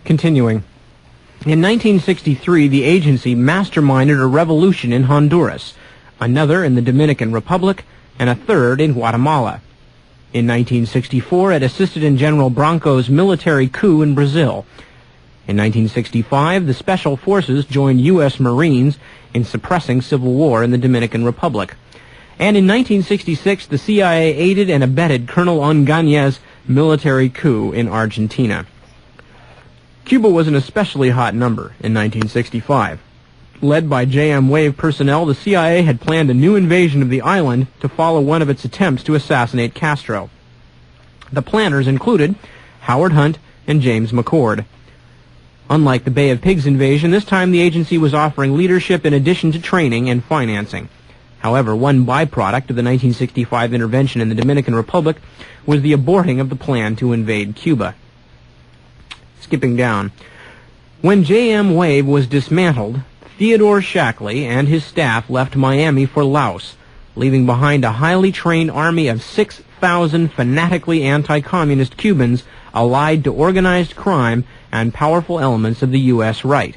Continuing. In 1963, the agency masterminded a revolution in Honduras, another in the Dominican Republic, and a third in Guatemala. In 1964, it assisted in General Branco's military coup in Brazil. In 1965, the Special Forces joined U.S. Marines in suppressing civil war in the Dominican Republic. And in 1966, the CIA aided and abetted Colonel Ongañez's military coup in Argentina. Cuba was an especially hot number in 1965. Led by JM Wave personnel, the CIA had planned a new invasion of the island to follow one of its attempts to assassinate Castro. The planners included Howard Hunt and James McCord. Unlike the Bay of Pigs invasion, this time the agency was offering leadership in addition to training and financing. However, one byproduct of the 1965 intervention in the Dominican Republic was the aborting of the plan to invade Cuba. Skipping down. When JM Wave was dismantled, Theodore Shackley and his staff left Miami for Laos, leaving behind a highly trained army of 6,000 fanatically anti-communist Cubans allied to organized crime and powerful elements of the U.S. right.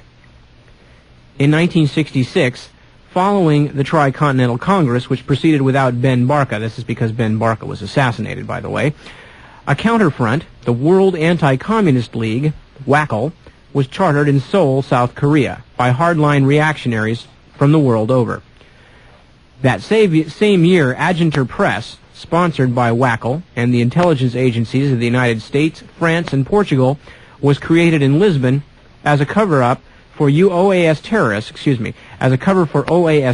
In 1966, following the Tricontinental Congress, which proceeded without Ben Barka — this is because Ben Barka was assassinated, by the way — a counterfront, the World Anti-Communist League, WACL, was chartered in Seoul, South Korea, by hardline reactionaries from the world over. That same year, Agenter Press, sponsored by WACL and the intelligence agencies of the United States, France, and Portugal, was created in Lisbon as a cover-up for OAS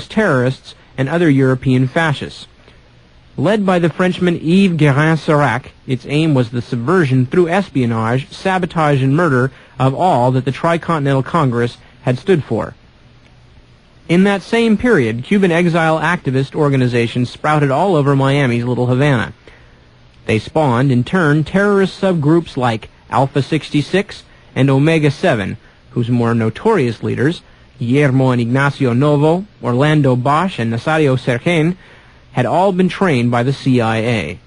terrorists and other European fascists. Led by the Frenchman Yves Guérin-Serac, its aim was the subversion through espionage, sabotage, and murder of all that the Tricontinental Congress had stood for. In that same period, Cuban exile activist organizations sprouted all over Miami's Little Havana. They spawned, in turn, terrorist subgroups like Alpha 66 and Omega 7, whose more notorious leaders, Guillermo and Ignacio Novo, Orlando Bosch, and Nazario Sergen, had all been trained by the CIA.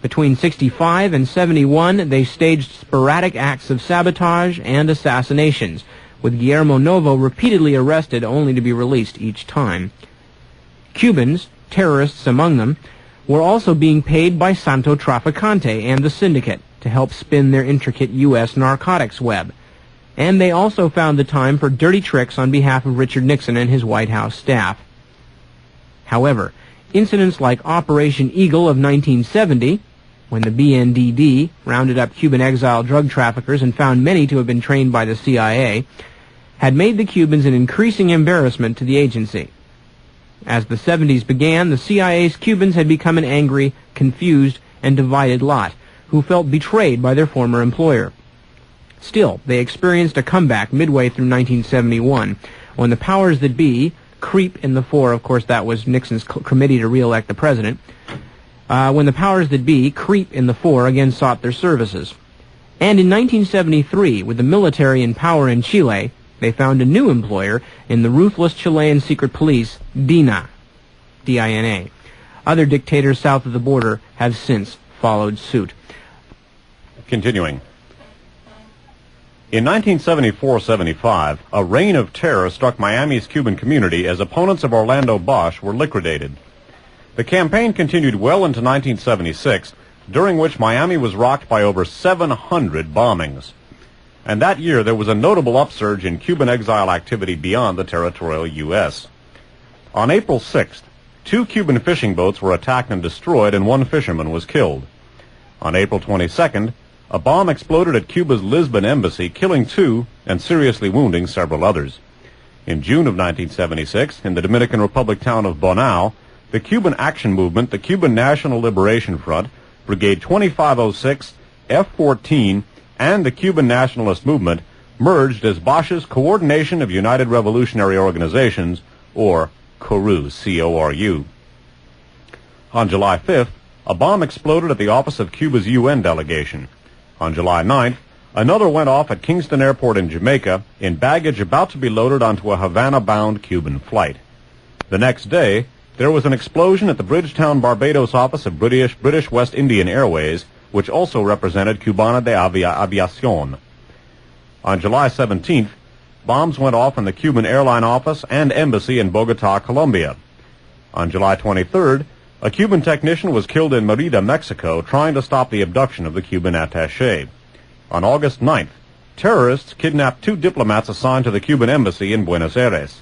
Between 65 and 71, they staged sporadic acts of sabotage and assassinations, with Guillermo Novo repeatedly arrested only to be released each time. Cubans, terrorists among them, were also being paid by Santo Traficante and the Syndicate to help spin their intricate U.S. narcotics web. And they also found the time for dirty tricks on behalf of Richard Nixon and his White House staff. However, incidents like Operation Eagle of 1970, when the BNDD rounded up Cuban exile drug traffickers and found many to have been trained by the CIA, had made the Cubans an increasing embarrassment to the agency. As the 70s began, the CIA's Cubans had become an angry, confused, and divided lot, who felt betrayed by their former employer. Still, they experienced a comeback midway through 1971, when the powers that be, creep in the fore — of course that was Nixon's committee to re-elect the president — when the powers that be, creep in the fore, again sought their services. And in 1973, with the military in power in Chile, they found a new employer in the ruthless Chilean secret police, DINA, D-I-N-A. Other dictators south of the border have since followed suit. Continuing. In 1974-75, a reign of terror struck Miami's Cuban community as opponents of Orlando Bosch were liquidated. The campaign continued well into 1976, during which Miami was rocked by over 700 bombings. And that year there was a notable upsurge in Cuban exile activity beyond the territorial U.S. On April 6th, 2 Cuban fishing boats were attacked and destroyed, and 1 fisherman was killed. On April 22nd, a bomb exploded at Cuba's Lisbon embassy, killing 2 and seriously wounding several others. In June of 1976, in the Dominican Republic town of Bonao, the Cuban Action Movement, the Cuban National Liberation Front, Brigade 2506, F-14, and the Cuban Nationalist Movement merged as Bosch's Coordination of United Revolutionary Organizations, or CORU, C-O-R-U. On July 5th, a bomb exploded at the office of Cuba's UN delegation. On July 9th, another went off at Kingston Airport in Jamaica in baggage about to be loaded onto a Havana-bound Cuban flight. The next day, there was an explosion at the Bridgetown, Barbados office of British West Indian Airways, which also represented Cubana de Aviación. On July 17th, bombs went off in the Cuban airline office and embassy in Bogota, Colombia. On July 23rd, a Cuban technician was killed in Mérida, Mexico, trying to stop the abduction of the Cuban attaché. On August 9th, terrorists kidnapped 2 diplomats assigned to the Cuban embassy in Buenos Aires.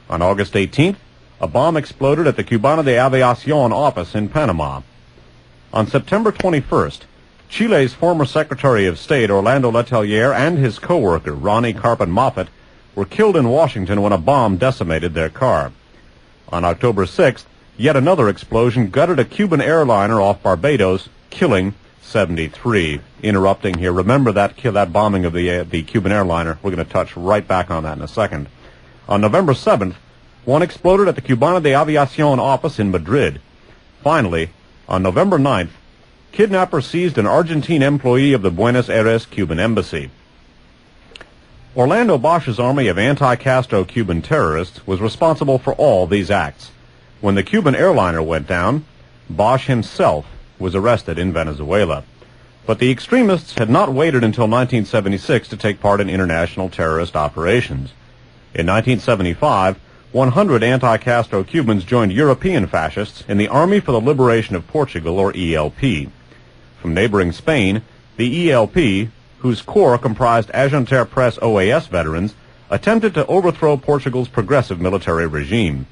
On August 18th, a bomb exploded at the Cubana de Aviación office in Panama. On September 21st, Chile's former Secretary of State Orlando Letelier and his co-worker Ronnie Carpin Moffett were killed in Washington when a bomb decimated their car. On October 6th, yet another explosion gutted a Cuban airliner off Barbados, killing 73. Interrupting here, remember that bombing of the Cuban airliner. We're going to touch right back on that in a second. On November 7th, one exploded at the Cubana de Aviación office in Madrid. Finally, on November 9th, kidnappers seized an Argentine employee of the Buenos Aires Cuban embassy. Orlando Bosch's army of anti-Castro Cuban terrorists was responsible for all these acts. When the Cuban airliner went down, Bosch himself was arrested in Venezuela. But the extremists had not waited until 1976 to take part in international terrorist operations. In 1975, 100 anti-Castro Cubans joined European fascists in the Army for the Liberation of Portugal, or ELP. From neighboring Spain, the ELP, whose core comprised Agenter Press OAS veterans, attempted to overthrow Portugal's progressive military regime.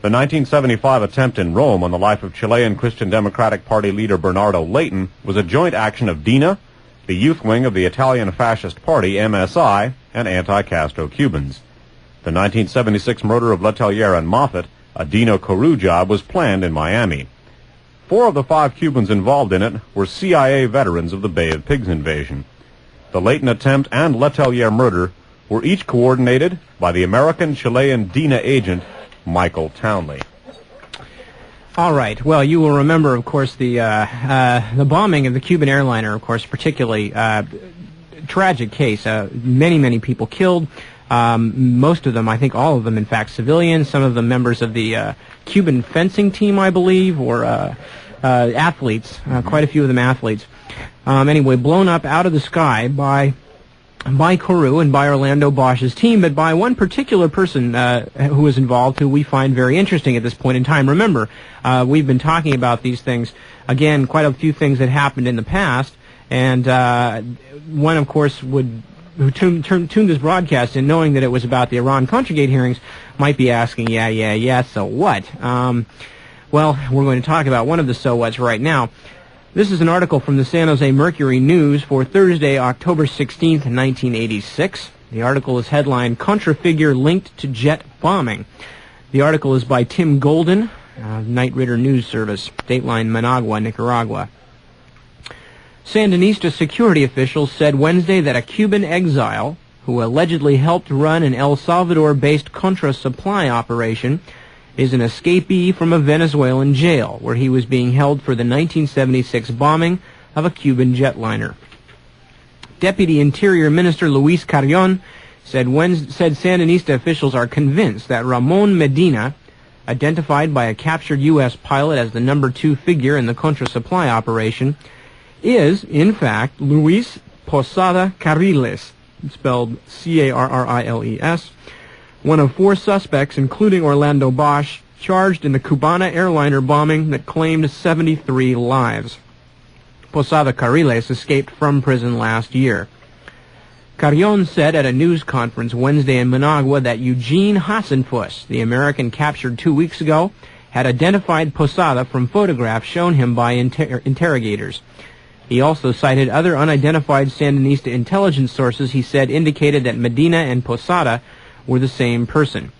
The 1975 attempt in Rome on the life of Chilean Christian Democratic Party leader Bernardo Leighton was a joint action of DINA, the youth wing of the Italian Fascist Party, MSI, and anti-Castro Cubans. The 1976 murder of Letelier and Moffett, a Dino Carew job, was planned in Miami. 4 of the 5 Cubans involved in it were CIA veterans of the Bay of Pigs invasion. The Leighton attempt and Letelier murder were each coordinated by the American-Chilean DINA agent Michael Townley. All right. Well, you will remember, of course, the bombing of the Cuban airliner, of course, particularly tragic case. Many people killed. Most of them, I think all of them, in fact, civilians. Some of them members of the Cuban fencing team, I believe, or athletes. Quite a few of them athletes. Anyway, blown up out of the sky by Carew and by Orlando Bosch's team, but by one particular person who was involved, who we find very interesting at this point in time. Remember, we've been talking about these things, again, quite a few things that happened in the past, and one, of course, who tuned this broadcast in knowing that it was about the Iran-Contragate hearings might be asking, yeah, so what? Well, we're going to talk about one of the so whats right now. This is an article from the San Jose Mercury News for Thursday, October 16th, 1986. The article is headlined, Contra Figure Linked to Jet Bombing. The article is by Tim Golden, Night Ritter News Service, Dateline Managua, Nicaragua. Sandinista security officials said Wednesday that a Cuban exile, who allegedly helped run an El Salvador-based Contra supply operation, is an escapee from a Venezuelan jail, where he was being held for the 1976 bombing of a Cuban jetliner. Deputy Interior Minister Luis Carrion said Sandinista officials are convinced that Ramon Medina, identified by a captured U.S. pilot as the number 2 figure in the Contra supply operation, is, in fact, Luis Posada Carriles, spelled C-A-R-R-I-L-E-S, one of 4 suspects, including Orlando Bosch, charged in the Cubana airliner bombing that claimed 73 lives. Posada Carriles escaped from prison last year. Carrion said at a news conference Wednesday in Managua that Eugene Hasenfuss, the American captured 2 weeks ago, had identified Posada from photographs shown him by interrogators. He also cited other unidentified Sandinista intelligence sources he said indicated that Medina and Posada were the same person.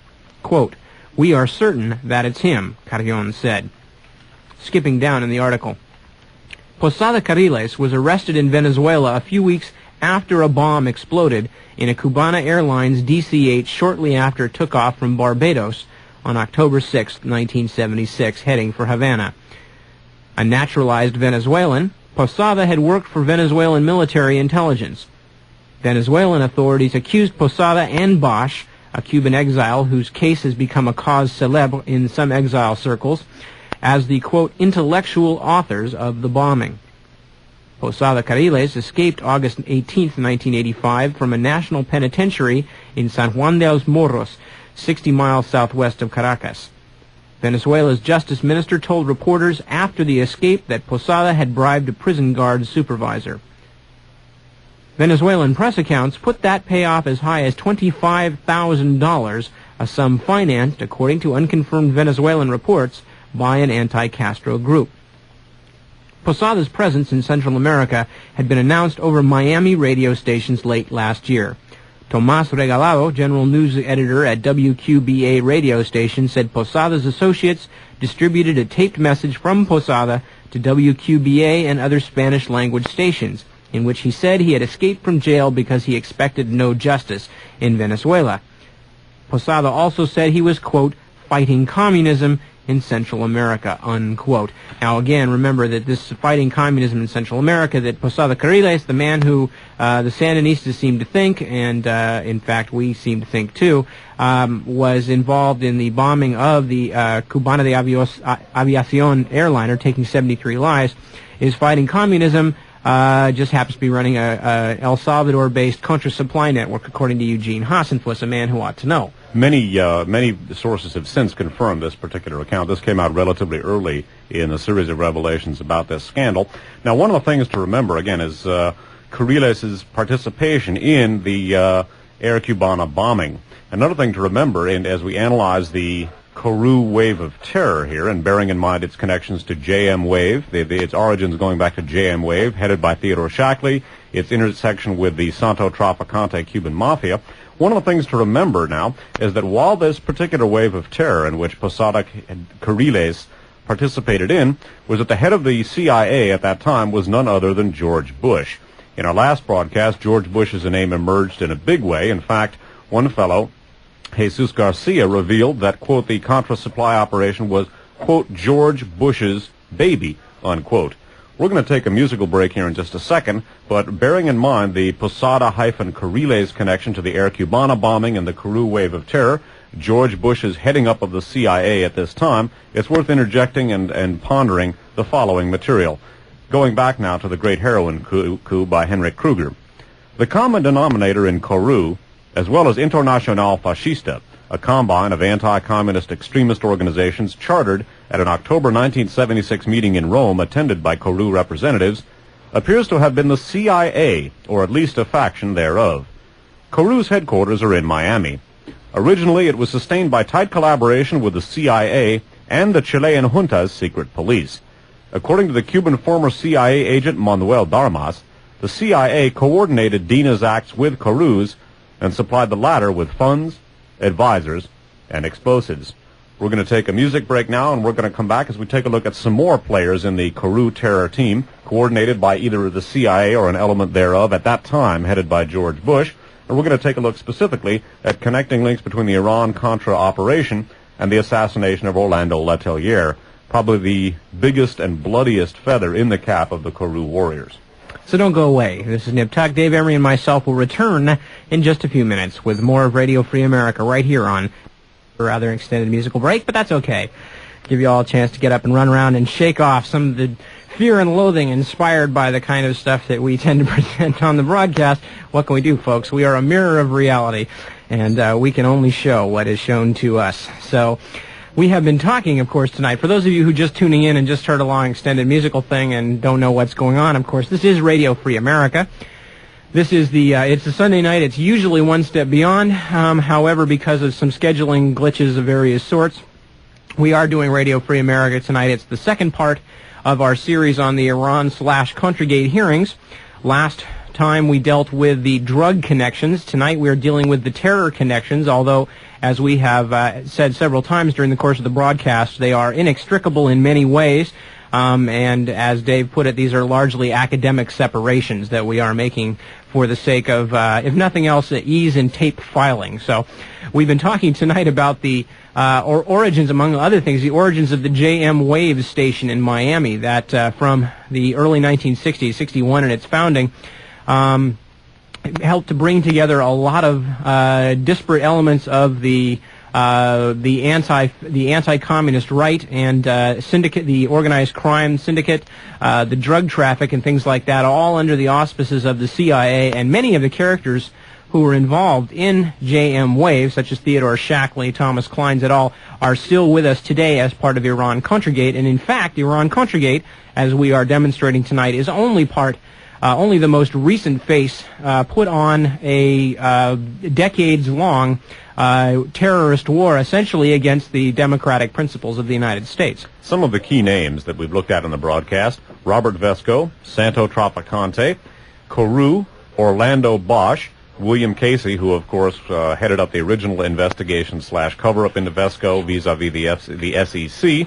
Quote, "We are certain that it's him," Carrion said. Skipping down in the article. Posada Carriles was arrested in Venezuela a few weeks after a bomb exploded in a Cubana Airlines DC-8 shortly after it took off from Barbados on October 6, 1976, heading for Havana. A naturalized Venezuelan, Posada had worked for Venezuelan military intelligence. Venezuelan authorities accused Posada and Bosch, a Cuban exile whose case has become a cause célèbre in some exile circles, as the, quote, intellectual authors of the bombing. Posada Carriles escaped August 18, 1985, from a national penitentiary in San Juan de los Morros, 60 miles southwest of Caracas. Venezuela's justice minister told reporters after the escape that Posada had bribed a prison guard supervisor. Venezuelan press accounts put that payoff as high as $25,000, a sum financed, according to unconfirmed Venezuelan reports, by an anti-Castro group. Posada's presence in Central America had been announced over Miami radio stations late last year. Tomás Regalado, general news editor at WQBA radio station, said Posada's associates distributed a taped message from Posada to WQBA and other Spanish-language stations, in which he said he had escaped from jail because he expected no justice in Venezuela. Posada also said he was, quote, fighting communism in Central America, unquote. Now, again, remember that this fighting communism in Central America, that Posada Carriles, the man who the Sandinistas seem to think, and in fact we seem to think too, was involved in the bombing of the Cubana de Aviación airliner, taking 73 lives, is fighting communism. Just happens to be running a El Salvador-based contra-supply network, according to Eugene Hassenfuss, a man who ought to know. Many sources have since confirmed this particular account. This came out relatively early in a series of revelations about this scandal. Now, one of the things to remember, again, is Carriles' participation in the Air Cubana bombing. Another thing to remember, and as we analyze the Kourou wave of terror here, and bearing in mind its connections to JM Wave, its origins going back to JM Wave, headed by Theodore Shackley, its intersection with the Santo Traficante Cuban Mafia. One of the things to remember now is that while this particular wave of terror in which Posada Carriles participated in was at the head of the CIA at that time was none other than George Bush. In our last broadcast, George Bush's name emerged in a big way. In fact, one fellow, Jesus Garcia, revealed that, quote, the Contra supply operation was, quote, George Bush's baby, unquote. We're going to take a musical break here in just a second, but bearing in mind the Posada-Carriles connection to the Air Cubana bombing and the Kourou wave of terror, George Bush's heading up of the CIA at this time, it's worth interjecting and pondering the following material. Going back now to the Great Heroin Coup by Henrik Kruger. The common denominator in Kourou, as well as Internacional Fascista, a combine of anti-communist extremist organizations chartered at an October 1976 meeting in Rome attended by Kourou representatives, appears to have been the CIA, or at least a faction thereof. Kourou's headquarters are in Miami. Originally, it was sustained by tight collaboration with the CIA and the Chilean junta's secret police. According to the Cuban former CIA agent Manuel Darmas, the CIA coordinated DINA's acts with Kourou's and supplied the latter with funds, advisors, and explosives. We're going to take a music break now, and we're going to come back as we take a look at some more players in the Kourou terror team, coordinated by either the CIA or an element thereof at that time, headed by George Bush. And we're going to take a look specifically at connecting links between the Iran-Contra operation and the assassination of Orlando Letelier, probably the biggest and bloodiest feather in the cap of the Kourou warriors. So don't go away. This is Nip Tuck. Dave Emery and myself will return in just a few minutes with more of Radio Free America right here on a rather extended musical break, but that's okay. Give you all a chance to get up and run around and shake off some of the fear and loathing inspired by the kind of stuff that we tend to present on the broadcast. What can we do, folks? We are a mirror of reality, and we can only show what is shown to us. So we have been talking, of course, tonight. For those of you who just tuning in and just heard a long extended musical thing and don't know what's going on, of course, this is Radio Free America. This is it's a Sunday night. It's usually one step beyond. However, because of some scheduling glitches of various sorts, we are doing Radio Free America tonight. It's the second part of our series on the Iran/Contragate hearings. Last time we dealt with the drug connections. Tonight we are dealing with the terror connections, although, as we have said several times during the course of the broadcast, they are inextricable in many ways. And as Dave put it, these are largely academic separations that we are making for the sake of, if nothing else, ease in tape filing. So we've been talking tonight about the origins, among other things, the origins of the JM Wave station in Miami that from the early 1960s, 61 in its founding, helped to bring together a lot of disparate elements of the the anti-communist right, and syndicate, the organized crime syndicate, the drug traffic, and things like that, all under the auspices of the CIA. And many of the characters who were involved in JM Wave, such as Theodore Shackley, Thomas Kleins et al., are still with us today as part of Iran-Contra-Gate. And in fact, Iran-Contra-Gate, as we are demonstrating tonight, is only the most recent face put on a decades-long terrorist war, essentially against the democratic principles of the United States. Some of the key names that we've looked at in the broadcast: Robert Vesco, Santo Trafficante, Carew, Orlando Bosch, William Casey, who of course headed up the original investigation / cover-up into Vesco vis-a-vis the SEC,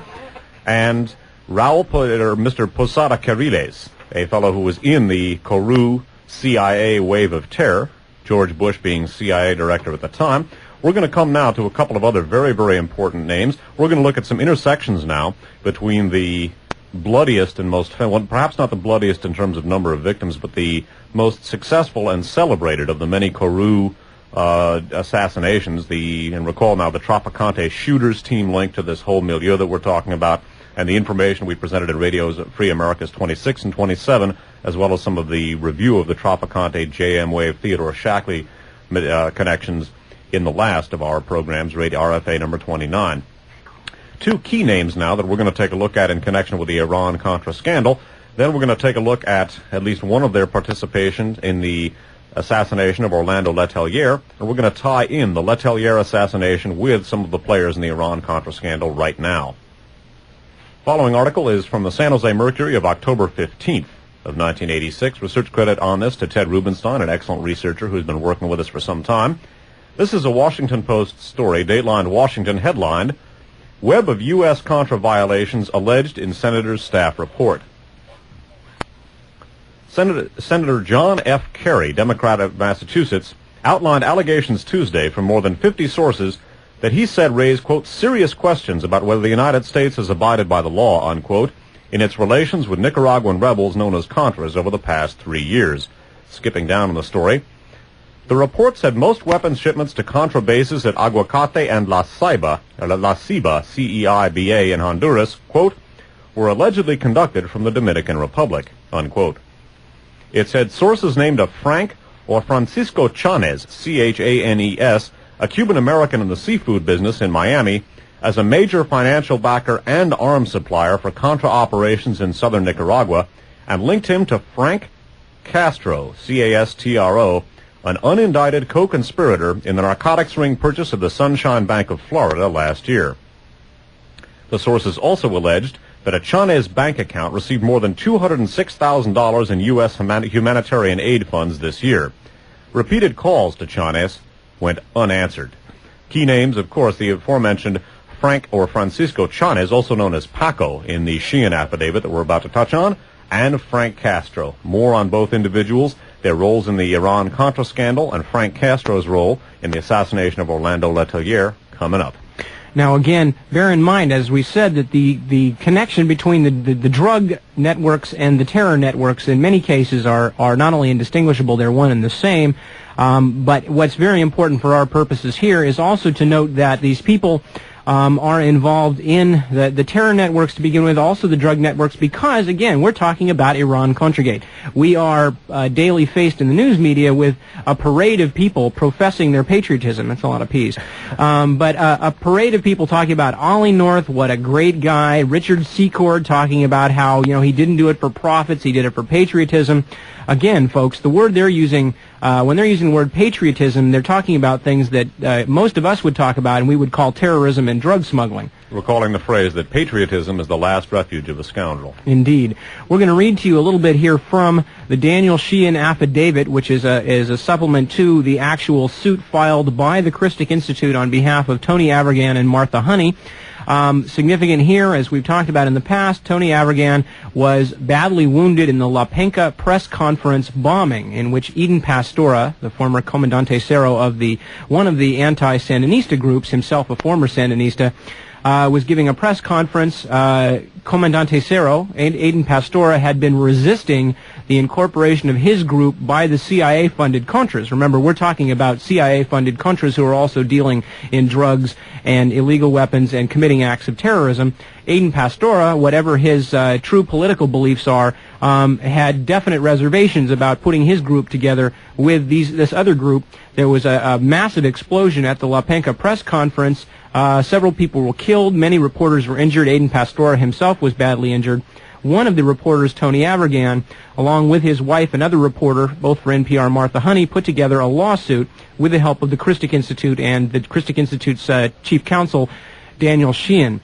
and Mr. Posada Carriles, a fellow who was in the Carew CIA wave of terror, George Bush being CIA director at the time. We're going to come now to a couple of other very, very important names. We're going to look at some intersections now between the bloodiest and most, well, perhaps not the bloodiest in terms of number of victims, but the most successful and celebrated of the many Carew assassinations. And recall now the Trafficante shooters team linked to this whole milieu that we're talking about, and the information we presented in Radio's Free America's 26 and 27, as well as some of the review of the Trafficante, JM Wave, Theodore Shackley connections in the last of our programs, Radio RFA number 29. Two key names now that we're going to take a look at in connection with the Iran-Contra scandal. Then we're going to take a look at least one of their participation in the assassination of Orlando Letelier, and we're going to tie in the Letelier assassination with some of the players in the Iran-Contra scandal right now. Following article is from the San Jose Mercury of October 15th of 1986. Research credit on this to Ted Rubenstein, an excellent researcher who's been working with us for some time. This is a Washington Post story, dateline Washington, headlined, "Web of U.S. Contra violations alleged in Senator's staff report." Senator John F. Kerry, Democrat of Massachusetts, outlined allegations Tuesday from more than 50 sources that he said raised, quote, serious questions about whether the United States has abided by the law, unquote, in its relations with Nicaraguan rebels known as Contras over the past 3 years. Skipping down in the story, the report said most weapons shipments to Contra bases at Aguacate and La Ceiba, CEIBA in Honduras, quote, were allegedly conducted from the Dominican Republic, unquote. It said sources named a Frank or Francisco Chanes, C-H-A-N-E-S, a Cuban-American in the seafood business in Miami, as a major financial backer and arms supplier for Contra operations in southern Nicaragua, and linked him to Frank Castro, C-A-S-T-R-O, an unindicted co-conspirator in the narcotics ring purchase of the Sunshine Bank of Florida last year. The sources also alleged that a Chanes bank account received more than $206,000 in U.S. humanitarian aid funds this year. Repeated calls to Chanes went unanswered. Key names, of course, the aforementioned Frank or Francisco Chanes, also known as Paco in the Sheehan affidavit that we're about to touch on, and Frank Castro. More on both individuals, their roles in the Iran-Contra scandal, and Frank Castro's role in the assassination of Orlando Letelier coming up. Now, again, bear in mind, as we said, that the connection between the drug networks and the terror networks in many cases are not only indistinguishable, they're one and the same. But what's very important for our purposes here is also to note that these people are involved in the terror networks to begin with, also the drug networks, because, again, we're talking about Iran-Contra-Gate. We are daily faced in the news media with a parade of people professing their patriotism. That's a lot of P's. But a parade of people talking about Ollie North, what a great guy, Richard Secord talking about how, he didn't do it for profits, he did it for patriotism. Again, folks, the word they're using, when they're using the word patriotism, they're talking about things that most of us would talk about and we would call terrorism and drug smuggling. Recalling the phrase that patriotism is the last refuge of a scoundrel. Indeed. We're going to read to you a little bit here from the Daniel Sheehan affidavit, which is a supplement to the actual suit filed by the Christic Institute on behalf of Tony Avirgan and Martha Honey. Significant here, as we've talked about in the past, Tony Avirgan was badly wounded in the La Penca press conference bombing, in which Eden Pastora, the former Comandante Cero of one of the anti-Sandinista groups, himself a former Sandinista, was giving a press conference. Comandante Cero, Eden Pastora, had been resisting the incorporation of his group by the CIA-funded Contras. Remember, we're talking about CIA-funded Contras who are also dealing in drugs and illegal weapons and committing acts of terrorism. Aiden Pastora, whatever his true political beliefs are, had definite reservations about putting his group together with this other group. There was a massive explosion at the La Penca press conference. Several people were killed. Many reporters were injured. Aiden Pastora himself was badly injured. One of the reporters, Tony Avirgan, along with his wife, another reporter, both for NPR, Martha Honey, put together a lawsuit with the help of the Christic Institute and the Christic Institute's chief counsel, Daniel Sheehan.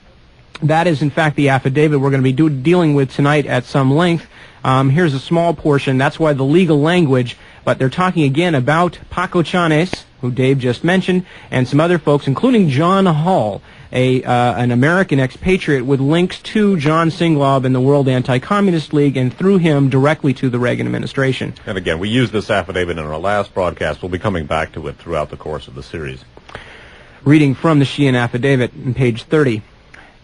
That is, in fact, the affidavit we're going to be dealing with tonight at some length. Here's a small portion. That's why the legal language, but they're talking again about Paco Chanes, who Dave just mentioned, and some other folks, including John Hall, an American expatriate with links to John Singlob and the World Anti-Communist League, and through him directly to the Reagan administration. And again, we used this affidavit in our last broadcast. We'll be coming back to it throughout the course of the series. Reading from the Sheehan affidavit on page 30.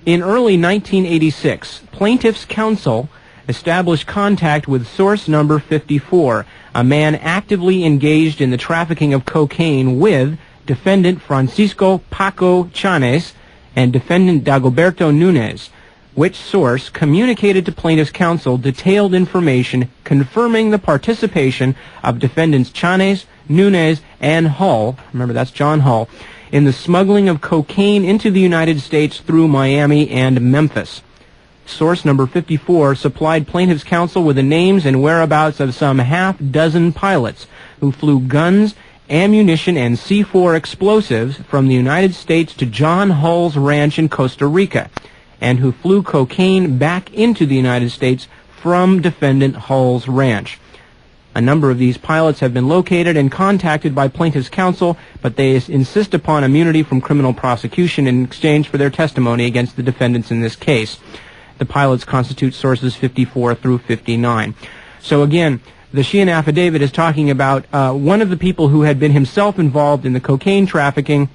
In early 1986, plaintiff's counsel established contact with source number 54, a man actively engaged in the trafficking of cocaine with defendant Francisco Paco Chanes and defendant Dagoberto Nunez, which source communicated to plaintiff's counsel detailed information confirming the participation of defendants Chanes, Nunez, and Hall, remember that's John Hall, in the smuggling of cocaine into the United States through Miami and Memphis. Source number 54 supplied plaintiff's counsel with the names and whereabouts of some half-dozen pilots who flew guns, ammunition, and C4 explosives from the United States to John Hall's ranch in Costa Rica, and who flew cocaine back into the United States from defendant Hall's ranch. A number of these pilots have been located and contacted by plaintiff's counsel, but they insist upon immunity from criminal prosecution in exchange for their testimony against the defendants in this case. The pilots constitute sources 54 through 59. So again, the Sheehan affidavit is talking about one of the people who had been himself involved in the cocaine trafficking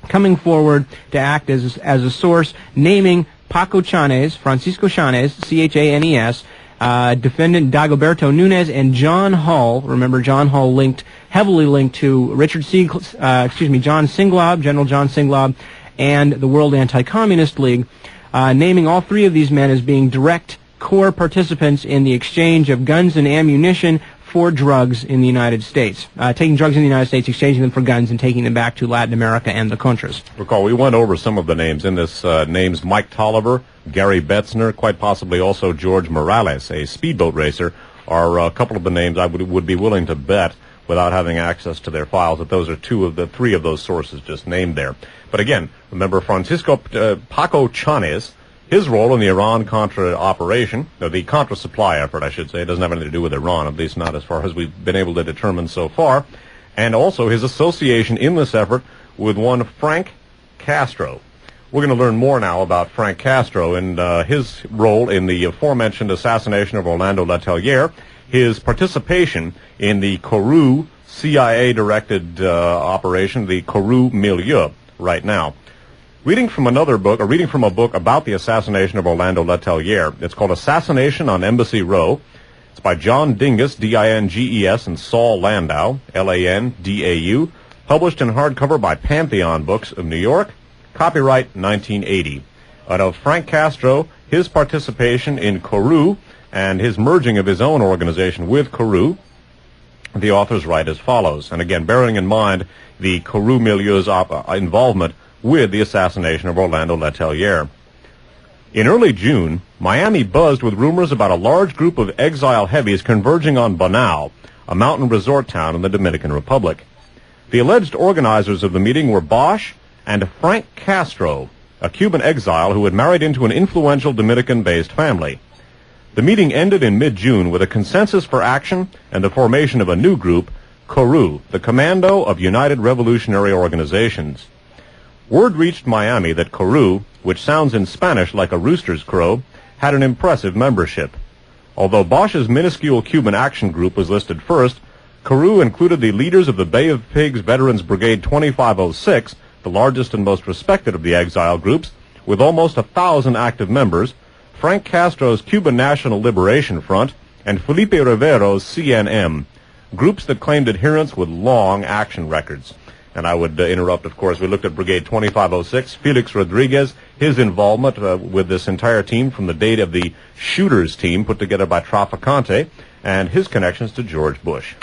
coming forward to act as a source, naming Paco Chanes, Francisco Chanes, C-H-A-N-E-S, defendant Dagoberto Nunez, and John Hall. Remember, John Hall heavily linked to John Singlob, General John Singlob, and the World Anti-Communist League, naming all three of these men as being direct core participants in the exchange of guns and ammunition for drugs in the United States. Taking drugs in the United States, exchanging them for guns, and taking them back to Latin America and the Contras. Recall, we went over some of the names in this. Names Mike Tolliver, Gary Betzner, quite possibly also George Morales, a speedboat racer, are a couple of the names I would be willing to bet, without having access to their files, that those are three of those sources just named there. But again, remember Francisco Paco Chanes, his role in the Iran-Contra operation, or the Contra supply effort, I should say, it doesn't have anything to do with Iran, at least not as far as we've been able to determine so far, and also his association in this effort with one Frank Castro. We're going to learn more now about Frank Castro and his role in the aforementioned assassination of Orlando Letelier, his participation in the Kourou CIA-directed operation, the Kourou Milieu, right now. Reading from a book about the assassination of Orlando Letelier. It's called Assassination on Embassy Row. It's by John Dinges, D-I-N-G-E-S, and Saul Landau, L-A-N-D-A-U, published in hardcover by Pantheon Books of New York, copyright 1980. Out of Frank Castro, his participation in Kourou, and his merging of his own organization with Kourou, the authors write as follows. And again, bearing in mind the Kourou Milieu's involvement with the assassination of Orlando Letelier. In early June, Miami buzzed with rumors about a large group of exile heavies converging on Bonao, a mountain resort town in the Dominican Republic. The alleged organizers of the meeting were Bosch and Frank Castro, a Cuban exile who had married into an influential Dominican-based family. The meeting ended in mid-June with a consensus for action and the formation of a new group, Kourou, the Commando of United Revolutionary Organizations. Word reached Miami that Kourou, which sounds in Spanish like a rooster's crow, had an impressive membership. Although Bosch's minuscule Cuban action group was listed first, Kourou included the leaders of the Bay of Pigs Veterans Brigade 2506, the largest and most respected of the exile groups, with almost 1,000 active members, Frank Castro's Cuban National Liberation Front, and Felipe Rivero's CNM, groups that claimed adherence with long action records. And I would interrupt, of course. We looked at Brigade 2506, Felix Rodriguez, his involvement with this entire team from the date of the shooters team put together by Trafficante, and his connections to George Bush.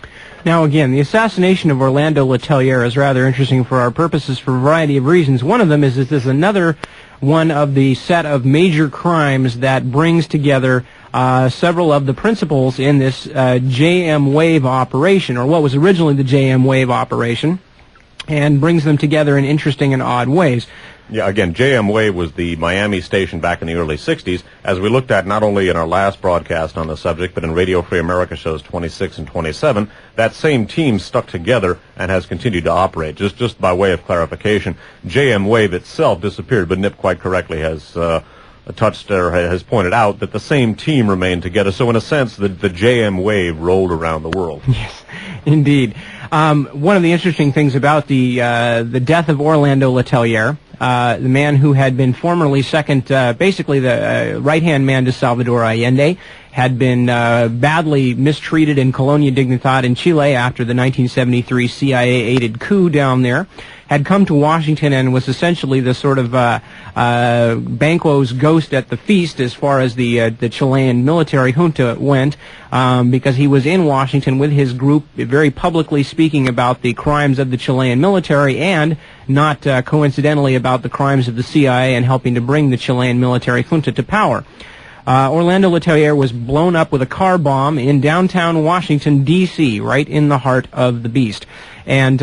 Now, again, the assassination of Orlando Letelier is rather interesting for our purposes for a variety of reasons. One of them is that this is another one of the set of major crimes that brings together several of the principals in this JM Wave operation, or what was originally the JM Wave operation, and brings them together in interesting and odd ways. Yeah, again, JM Wave was the Miami station back in the early 60s, as we looked at not only in our last broadcast on the subject, but in Radio Free America shows 26 and 27. That same team stuck together and has continued to operate. Just by way of clarification, JM Wave itself disappeared, but Nip quite correctly has touched or has pointed out that the same team remained together. So in a sense, the JM Wave rolled around the world. Yes, indeed. One of the interesting things about the death of Orlando Letelier, the man who had been formerly basically the right-hand man to Salvador Allende, had been badly mistreated in Colonia Dignidad in Chile after the 1973 CIA-aided coup down there, had come to Washington and was essentially the sort of Banquo's ghost at the feast as far as the Chilean military junta went, because he was in Washington with his group very publicly speaking about the crimes of the Chilean military and not coincidentally about the crimes of the CIA and helping to bring the Chilean military junta to power. Orlando Letelier was blown up with a car bomb in downtown Washington, D.C., right in the heart of the beast. And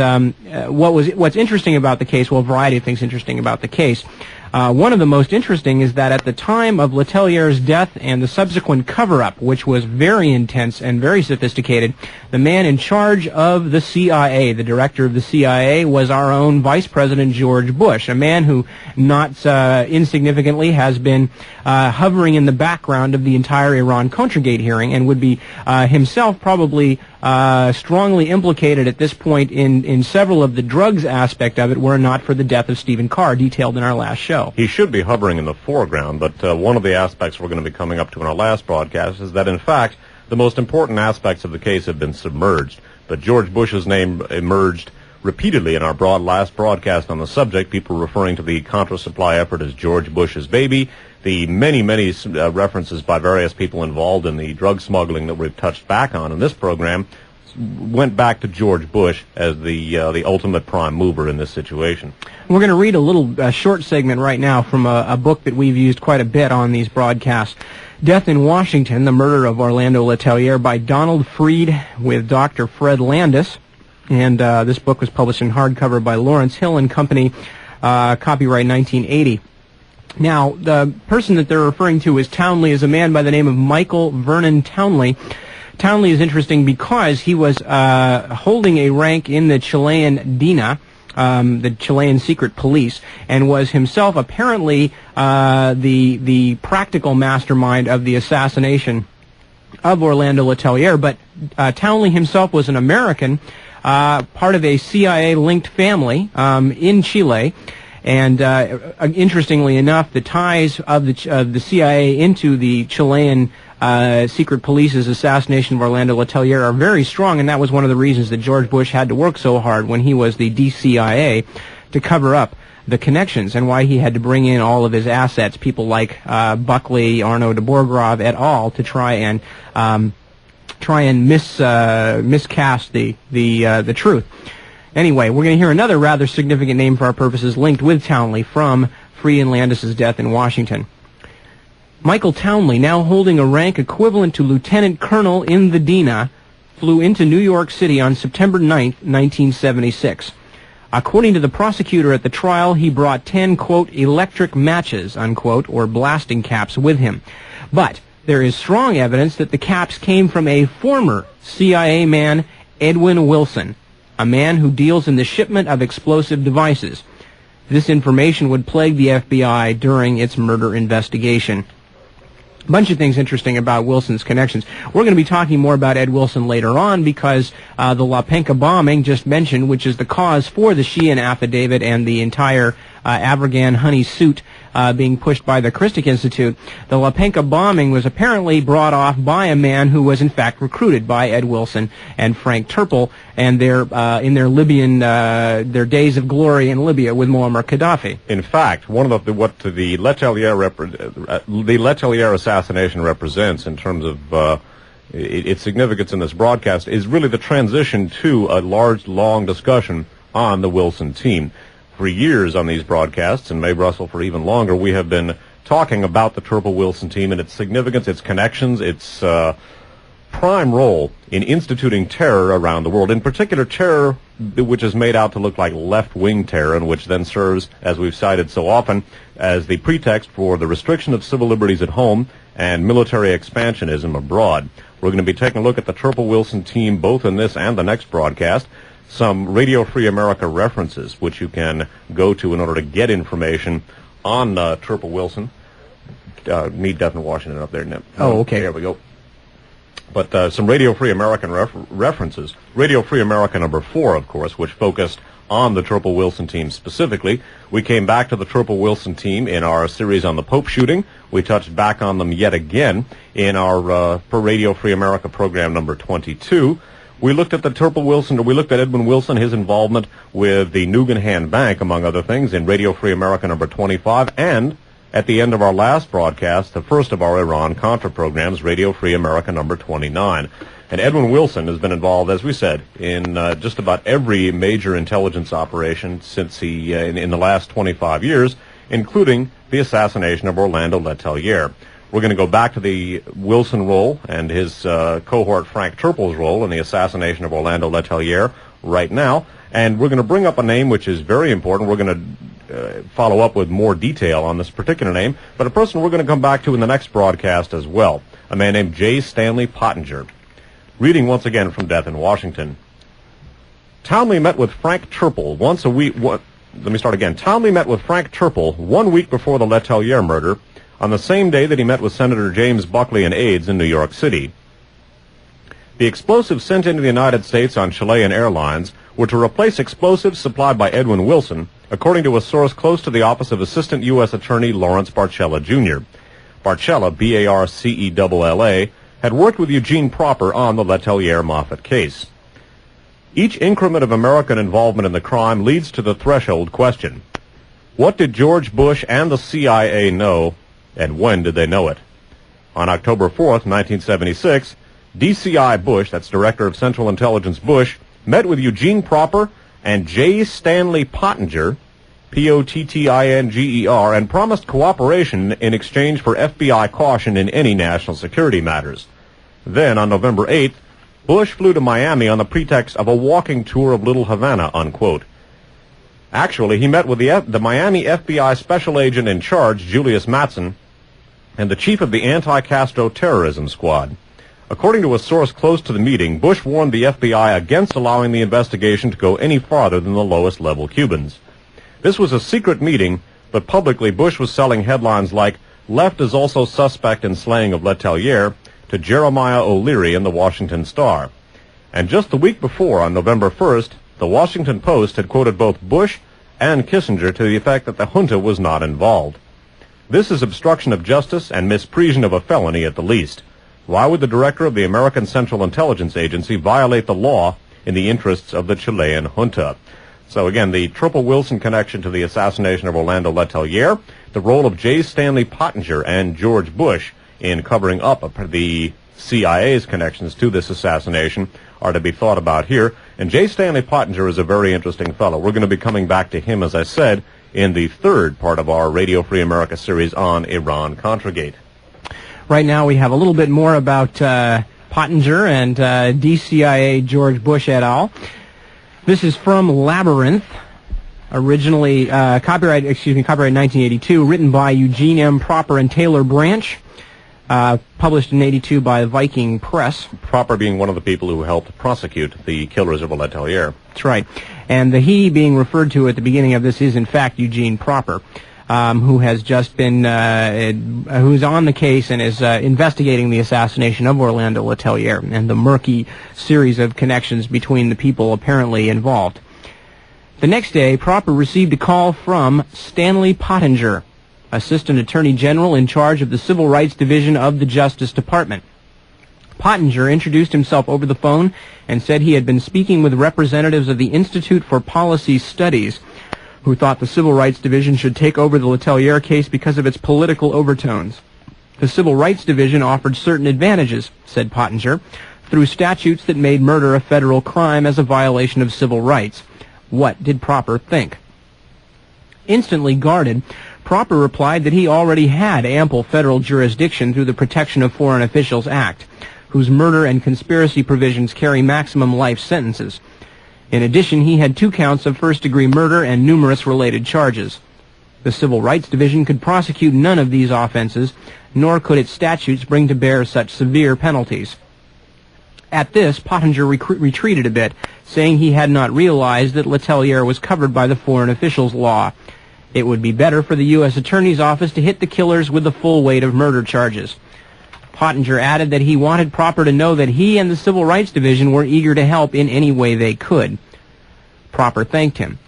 what's interesting about the case, well, a variety of things interesting about the case. One of the most interesting is that at the time of Letelier's death and the subsequent cover-up, which was very intense and very sophisticated, the man in charge of the CIA, the director of the CIA, was our own Vice President George Bush, a man who, not insignificantly, has been hovering in the background of the entire Iran-Contragate hearing and would be himself probably strongly implicated at this point in several of the drugs aspect of it, were it not for the death of Stephen Carr, detailed in our last show. He should be hovering in the foreground, but one of the aspects we're going to be coming up to in our last broadcast is that, in fact, the most important aspects of the case have been submerged. But George Bush's name emerged repeatedly in our last broadcast on the subject, people referring to the Contra supply effort as George Bush's baby, the many references by various people involved in the drug smuggling that we've touched back on in this program went back to George Bush as the ultimate prime mover in this situation. We're going to read a little short segment right now from a book that we've used quite a bit on these broadcasts. Death in Washington, The Murder of Orlando Letelier by Donald Freed with Dr. Fred Landis. And this book was published in hardcover by Lawrence Hill and Company, copyright 1980. Now, the person that they're referring to as Townley is a man by the name of Michael Vernon Townley. Townley is interesting because he was holding a rank in the Chilean DINA, the Chilean secret police, and was himself apparently the practical mastermind of the assassination of Orlando Letelier. But Townley himself was an American, part of a CIA-linked family in Chile. And interestingly enough, the ties of the CIA into the Chilean secret police's assassination of Orlando Letelier are very strong, and that was one of the reasons that George Bush had to work so hard when he was the DCIA to cover up the connections, and why he had to bring in all of his assets, people like Buckley, Arnaud de Borgrave et al., to try and miscast the truth. Anyway, we're going to hear another rather significant name for our purposes linked with Townley from Freed and Landis's death in Washington. Michael Townley, now holding a rank equivalent to lieutenant colonel in the DINA, flew into New York City on September 9th, 1976. According to the prosecutor at the trial, he brought 10, quote, electric matches, unquote, or blasting caps with him. But there is strong evidence that the caps came from a former CIA man, Edwin Wilson, a man who deals in the shipment of explosive devices. This information would plague the FBI during its murder investigation. A bunch of things interesting about Wilson's connections. We're going to be talking more about Ed Wilson later on because the La Penca bombing just mentioned, which is the cause for the Sheehan affidavit and the entire Avirgan honey suit being pushed by the Christic Institute, the Lepenka bombing was apparently brought off by a man who was in fact recruited by Ed Wilson and Frank Turpel, and in their Libyan their days of glory in Libya with Muammar Gaddafi. In fact, one of what the Letelier assassination represents in terms of its significance in this broadcast is really the transition to a large, long discussion on the Wilson team. For years on these broadcasts, and Mae Russell for even longer, we have been talking about the Turpel-Wilson team and its significance, its connections, its prime role in instituting terror around the world. In particular, terror which is made out to look like left-wing terror, and which then serves, as we've cited so often, as the pretext for the restriction of civil liberties at home and military expansionism abroad. We're going to be taking a look at the Turpel-Wilson team both in this and the next broadcast. Some Radio Free America references, which you can go to in order to get information on Turpel-Wilson. Need Death in Washington up there, Nip. Oh, okay. There we go. But some Radio Free American references. Radio Free America number 4, of course, which focused on the Turpel-Wilson team specifically. We came back to the Turpel-Wilson team in our series on the Pope shooting. We touched back on them yet again in our for Radio Free America program number 22. We looked at we looked at Edwin Wilson, his involvement with the Nugan Bank, among other things, in Radio Free America number 25, and at the end of our last broadcast, the first of our Iran-Contra programs, Radio Free America number 29. And Edwin Wilson has been involved, as we said, in just about every major intelligence operation since in the last 25 years, including the assassination of Orlando Letelier. We're going to go back to the Wilson role and his cohort Frank Turpel's role in the assassination of Orlando Letelier right now, and we're going to bring up a name which is very important. We're going to follow up with more detail on this particular name, but a person we're going to come back to in the next broadcast as well, a man named J. Stanley Pottinger. Reading once again from Death in Washington. Townley met with Frank Turpel once a week. Townley met with Frank Turpel 1 week before the Letelier murder, on the same day that he met with Senator James Buckley and aides in New York City. The explosives sent into the United States on Chilean Airlines were to replace explosives supplied by Edwin Wilson, according to a source close to the office of Assistant U.S. Attorney Lawrence Barcella, Jr. Barcella, B-A-R-C-E-L-L-A, had worked with Eugene Proper on the Letelier-Moffat case. Each increment of American involvement in the crime leads to the threshold question. What did George Bush and the CIA know, and when did they know it? On October 4th, 1976, DCI Bush, that's Director of Central Intelligence Bush, met with Eugene Proper and J. Stanley Pottinger, P-O-T-T-I-N-G-E-R, and promised cooperation in exchange for FBI caution in any national security matters. Then, on November 8th, Bush flew to Miami on the pretext of a walking tour of Little Havana, unquote. Actually, he met with the Miami FBI special agent in charge, Julius Mattson, and the chief of the anti-Castro terrorism squad. According to a source close to the meeting, Bush warned the FBI against allowing the investigation to go any farther than the lowest-level Cubans. This was a secret meeting, but publicly Bush was selling headlines like, "Left is also suspect in slaying of Letelier," to Jeremiah O'Leary in the Washington Star. And just the week before, on November 1st, the Washington Post had quoted both Bush and Kissinger to the effect that the junta was not involved. This is obstruction of justice and misprision of a felony at the least. Why would the director of the American Central Intelligence Agency violate the law in the interests of the Chilean junta? So again, the Turpel-Wilson connection to the assassination of Orlando Letelier, the role of J. Stanley Pottinger and George Bush in covering up the CIA's connections to this assassination are to be thought about here. And J. Stanley Pottinger is a very interesting fellow. We're going to be coming back to him, as I said, in the third part of our Radio Free America series on Iran-Contragate. Right now we have a little bit more about Pottinger and DCIA George Bush et al. This is from Labyrinth, originally copyright 1982, written by Eugene M. Proper and Taylor Branch, published in '82 by Viking Press. Proper being one of the people who helped prosecute the killers of Letelier. That's right. And the he being referred to at the beginning of this is, in fact, Eugene Proper, who has just been, who's on the case and is investigating the assassination of Orlando Letelier and the murky series of connections between the people apparently involved. The next day, Proper received a call from Stanley Pottinger. Assistant Attorney General in charge of the Civil Rights Division of the Justice Department. Pottinger introduced himself over the phone and said he had been speaking with representatives of the Institute for Policy Studies, who thought the Civil Rights Division should take over the Letelier case because of its political overtones. The Civil Rights Division offered certain advantages, said Pottinger, through statutes that made murder a federal crime as a violation of civil rights. What did Proper think? Instantly guarded, Proper replied that he already had ample federal jurisdiction through the Protection of Foreign Officials Act, whose murder and conspiracy provisions carry maximum life sentences. In addition, he had 2 counts of first-degree murder and numerous related charges. The Civil Rights Division could prosecute none of these offenses, nor could its statutes bring to bear such severe penalties. At this, Pottinger retreated a bit, saying he had not realized that Letelier was covered by the Foreign Officials Law. It would be better for the U.S. Attorney's Office to hit the killers with the full weight of murder charges. Pottinger added that he wanted Proper to know that he and the Civil Rights Division were eager to help in any way they could. Proper thanked him.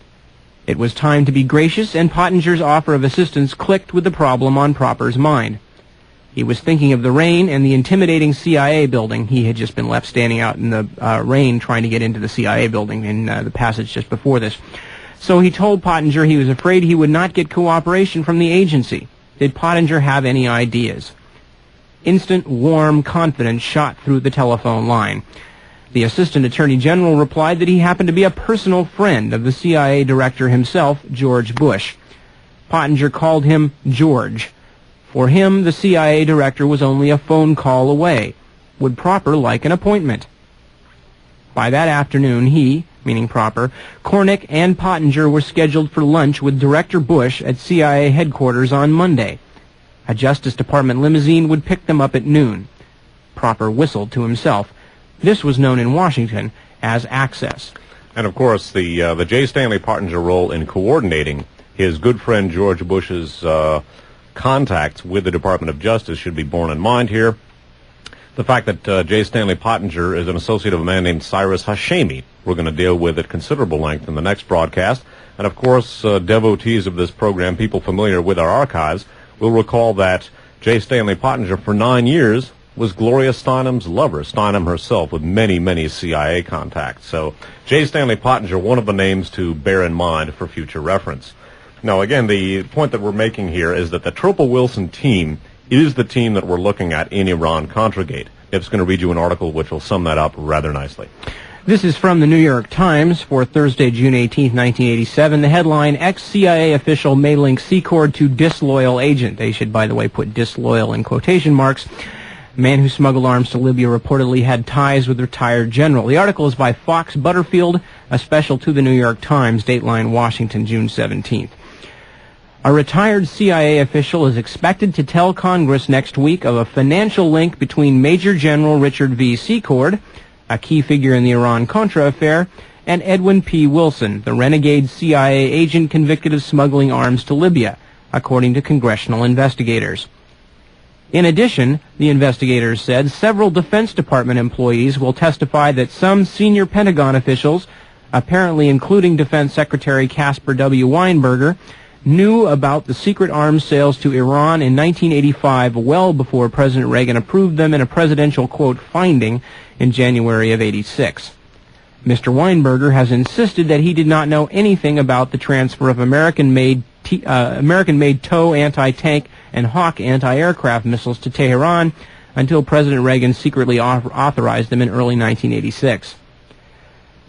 It was time to be gracious, and Pottinger's offer of assistance clicked with the problem on Proper's mind. He was thinking of the rain and the intimidating CIA building. He had just been left standing out in the rain trying to get into the CIA building in the passage just before this. So he told Pottinger he was afraid he would not get cooperation from the agency. Did Pottinger have any ideas? Instant, warm confidence shot through the telephone line. The Assistant Attorney General replied that he happened to be a personal friend of the CIA director himself, George Bush. Pottinger called him George. For him, the CIA director was only a phone call away. Would Proper like an appointment? By that afternoon, he, meaning Proper, Cornick, and Pottinger were scheduled for lunch with Director Bush at CIA headquarters on Monday. A Justice Department limousine would pick them up at noon. Proper whistled to himself. This was known in Washington as access. And of course, the J. Stanley Pottinger role in coordinating his good friend George Bush's contacts with the Department of Justice should be borne in mind here. The fact that J. Stanley Pottinger is an associate of a man named Cyrus Hashemi, we're going to deal with at considerable length in the next broadcast. And of course, devotees of this program, people familiar with our archives, will recall that J. Stanley Pottinger for 9 years was Gloria Steinem's lover, Steinem herself, with many, many CIA contacts. So J. Stanley Pottinger, one of the names to bear in mind for future reference. Now, again, the point that we're making here is that the Tropel Wilson team is the team that we're looking at in Iran-Contragate. It's going to read you an article which will sum that up rather nicely. This is from the New York Times for Thursday, June 18, 1987. The headline, Ex-CIA official may link Secord to disloyal agent. They should, by the way, put disloyal in quotation marks. The man who smuggled arms to Libya reportedly had ties with retired general. The article is by Fox Butterfield, a special to the New York Times, Dateline Washington, June 17th. A retired CIA official is expected to tell Congress next week of a financial link between Major General Richard V. Secord, a key figure in the Iran-Contra affair, and Edwin P. Wilson, the renegade CIA agent convicted of smuggling arms to Libya, according to congressional investigators. In addition, the investigators said several Defense Department employees will testify that some senior Pentagon officials, apparently including Defense Secretary Caspar W. Weinberger, knew about the secret arms sales to Iran in 1985 well before President Reagan approved them in a presidential, quote, finding in January of '86. Mr. Weinberger has insisted that he did not know anything about the transfer of American-made TOW anti-tank and Hawk anti-aircraft missiles to Tehran until President Reagan secretly authorized them in early 1986.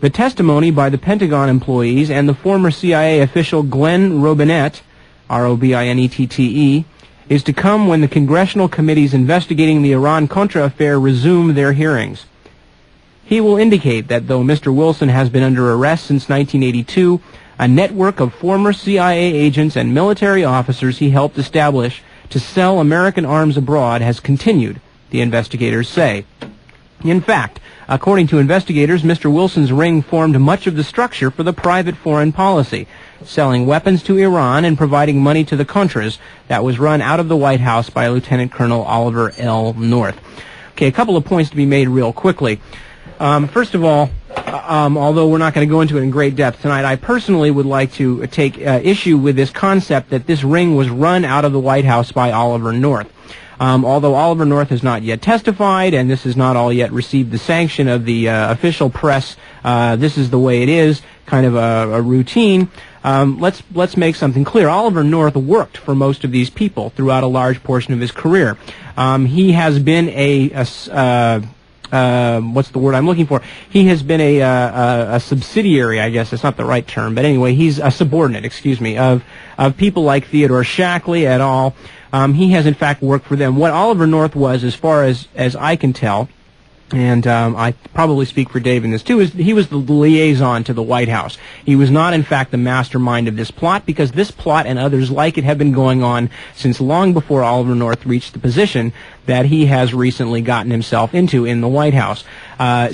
The testimony by the Pentagon employees and the former CIA official Glenn Robinette, R-O-B-I-N-E-T-T-E, is to come when the congressional committees investigating the Iran-Contra affair resume their hearings. He will indicate that though Mr. Wilson has been under arrest since 1982, a network of former CIA agents and military officers he helped establish to sell American arms abroad has continued, the investigators say. In fact, according to investigators, Mr. Wilson's ring formed much of the structure for the private foreign policy, selling weapons to Iran and providing money to the Contras that was run out of the White House by Lieutenant Colonel Oliver L. North. Okay, a couple of points to be made real quickly. First of all, although we're not going to go into it in great depth tonight, I personally would like to take issue with this concept that this ring was run out of the White House by Oliver North. Although Oliver North has not yet testified, and this has not all yet received the sanction of the official press, this is the way it is, kind of a routine. Let's make something clear. Oliver North worked for most of these people throughout a large portion of his career. He has been what's the word I'm looking for? He has been a subsidiary, I guess. It's not the right term, but anyway, he's a subordinate, excuse me, of people like Theodore Shackley et al. He has, in fact, worked for them. What Oliver North was, as far as I can tell, and I probably speak for Dave in this too, is he was the liaison to the White House. He was not, in fact, the mastermind of this plot, because this plot and others like it have been going on since long before Oliver North reached the position that he has recently gotten himself into in the White House.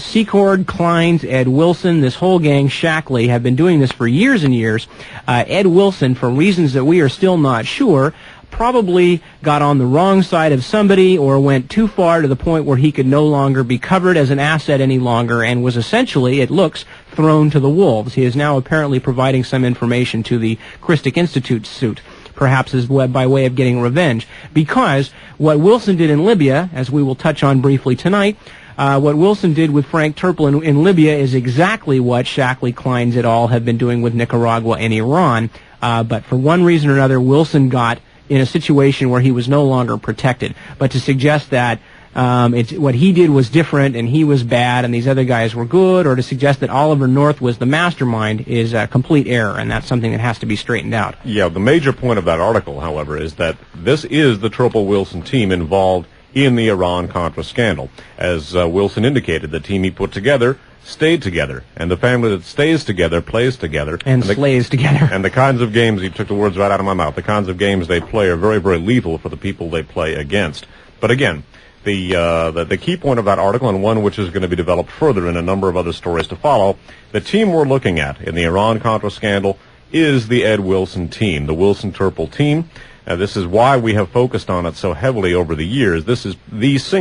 Secord, Kleins, Ed Wilson, this whole gang, Shackley, have been doing this for years and years. Ed Wilson, for reasons that we are still not sure, probably got on the wrong side of somebody or went too far to the point where he could no longer be covered as an asset any longer and was essentially, it looks, thrown to the wolves. He is now apparently providing some information to the Christic Institute suit, perhaps as by way of getting revenge. Because what Wilson did in Libya, as we will touch on briefly tonight, what Wilson did with Frank Turpel in Libya is exactly what Shackley, Kleins et al. Have been doing with Nicaragua and Iran. But for one reason or another, Wilson got in a situation where he was no longer protected. But to suggest that what he did was different and he was bad and these other guys were good, or to suggest that Oliver North was the mastermind, is a complete error, and that's something that has to be straightened out. Yeah, the major point of that article, however, is that this is the Turpel-Wilson team involved in the Iran-Contra scandal. As Wilson indicated, the team he put together stayed together, and the family that stays together plays together. And slays together. And the kinds of games, he took the words right out of my mouth, the kinds of games they play are very, very lethal for the people they play against. But again, the key point of that article, and one which is going to be developed further in a number of other stories to follow, the team we're looking at in the Iran-Contra scandal is the Ed Wilson team, the Wilson-Turpel team. This is why we have focused on it so heavily over the years. This is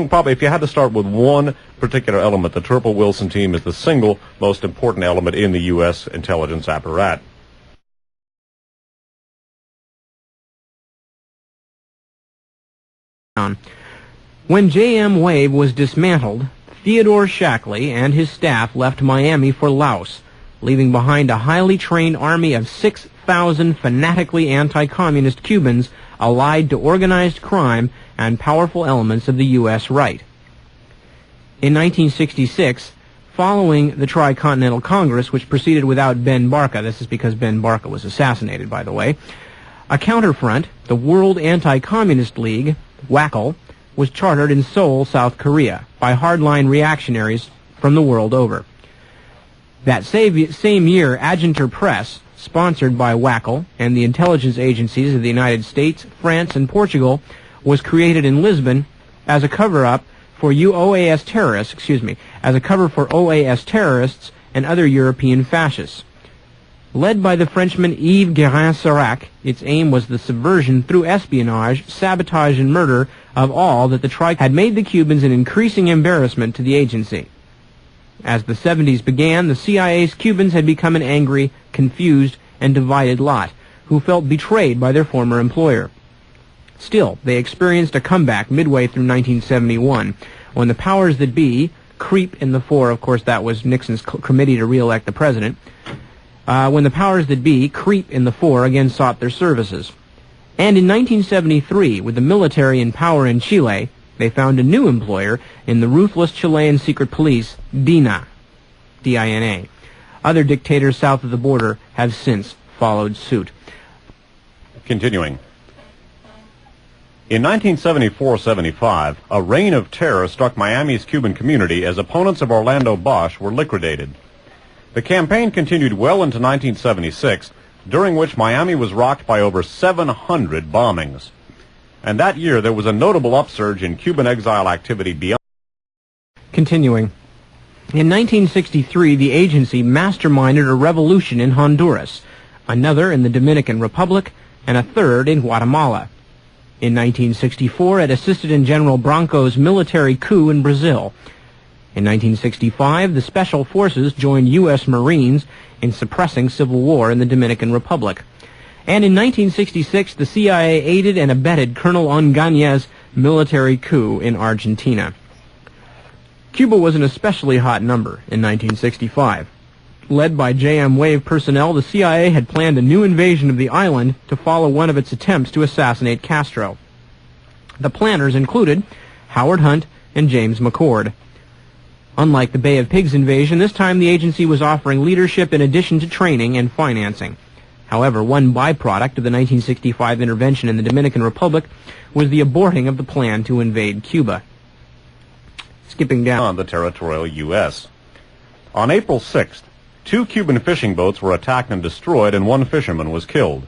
probably, if you had to start with one particular element, the Turpel-Wilson team is the single most important element in the U.S. intelligence apparatus. When J.M. Wave was dismantled, Theodore Shackley and his staff left Miami for Laos, leaving behind a highly trained army of 6,000 fanatically anti-communist Cubans allied to organized crime and powerful elements of the U.S. right. In 1966, following the Tricontinental Congress, which proceeded without Ben Barka — this is because Ben Barka was assassinated, by the way — a counterfront, the World Anti-Communist League, WACL, was chartered in Seoul, South Korea, by hardline reactionaries from the world over. That same year, Agenter Press, sponsored by WACL and the intelligence agencies of the United States, France, and Portugal, was created in Lisbon as a cover-up for OAS terrorists and other European fascists. Led by the Frenchman Yves Guérin-Serac, its aim was the subversion through espionage, sabotage, and murder of all that the had made the Cubans an increasing embarrassment to the agency. As the 70s began, the CIA's Cubans had become an angry, confused, and divided lot, who felt betrayed by their former employer. Still, they experienced a comeback midway through 1971, when the powers that be, creep in the fore — of course that was Nixon's committee to re-elect the president — when the powers that be, creep in the fore, again sought their services. And in 1973, with the military in power in Chile, they found a new employer in the ruthless Chilean secret police, DINA, D-I-N-A. Other dictators south of the border have since followed suit. Continuing. In 1974-75, a reign of terror struck Miami's Cuban community as opponents of Orlando Bosch were liquidated. The campaign continued well into 1976, during which Miami was rocked by over 700 bombings. And that year there was a notable upsurge in Cuban exile activity beyond. Continuing. In 1963, the agency masterminded a revolution in Honduras, another in the Dominican Republic, and a third in Guatemala. In 1964, it assisted in General Branco's military coup in Brazil. In 1965, the Special Forces joined U.S. Marines in suppressing civil war in the Dominican Republic. And in 1966, the CIA aided and abetted Colonel Ongañez's military coup in Argentina. Cuba was an especially hot number in 1965. Led by JM Wave personnel, the CIA had planned a new invasion of the island to follow one of its attempts to assassinate Castro. The planners included Howard Hunt and James McCord. Unlike the Bay of Pigs invasion, this time the agency was offering leadership in addition to training and financing. However, one byproduct of the 1965 intervention in the Dominican Republic was the aborting of the plan to invade Cuba. Skipping down on the territorial U.S. On April 6th, 2 Cuban fishing boats were attacked and destroyed, and 1 fisherman was killed.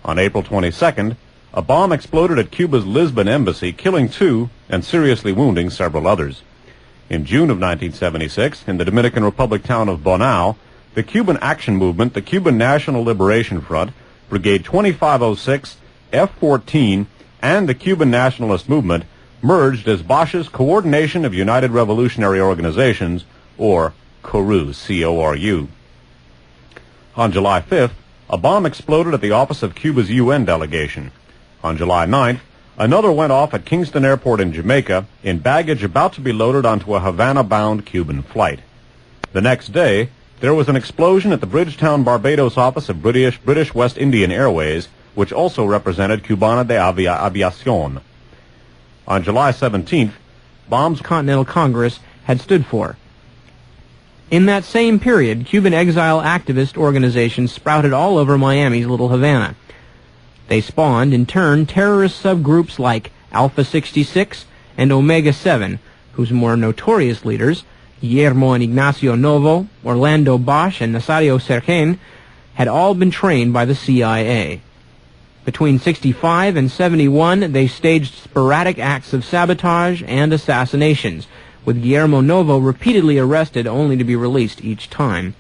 On April 22nd, a bomb exploded at Cuba's Lisbon embassy, killing 2 and seriously wounding several others. In June of 1976, in the Dominican Republic town of Bonao, the Cuban Action Movement, the Cuban National Liberation Front, Brigade 2506, F-14, and the Cuban Nationalist Movement merged as Bosch's Coordination of United Revolutionary Organizations, or CORU, C-O-R-U. On July 5th, a bomb exploded at the office of Cuba's UN delegation. On July 9th, another went off at Kingston Airport in Jamaica in baggage about to be loaded onto a Havana-bound Cuban flight. The next day, there was an explosion at the Bridgetown, Barbados office of British West Indian Airways, which also represented Cubana de Aviación. On July 17th, bombs Continental Congress had stood for. In that same period, Cuban exile activist organizations sprouted all over Miami's Little Havana. They spawned, in turn, terrorist subgroups like Alpha 66 and Omega 7, whose more notorious leaders, Guillermo and Ignacio Novo, Orlando Bosch, and Nazario Sergen, had all been trained by the CIA. Between 65 and 71, they staged sporadic acts of sabotage and assassinations, with Guillermo Novo repeatedly arrested only to be released each time.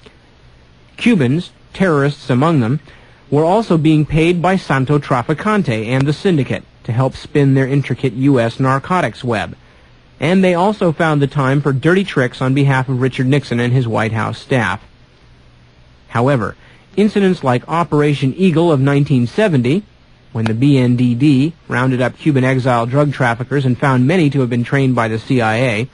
Cubans, terrorists among them, were also being paid by Santo Trafficante and the syndicate to help spin their intricate U.S. narcotics web. And they also found the time for dirty tricks on behalf of Richard Nixon and his White House staff. However, incidents like Operation Eagle of 1970, when the BNDD rounded up Cuban exile drug traffickers and found many to have been trained by the CIA,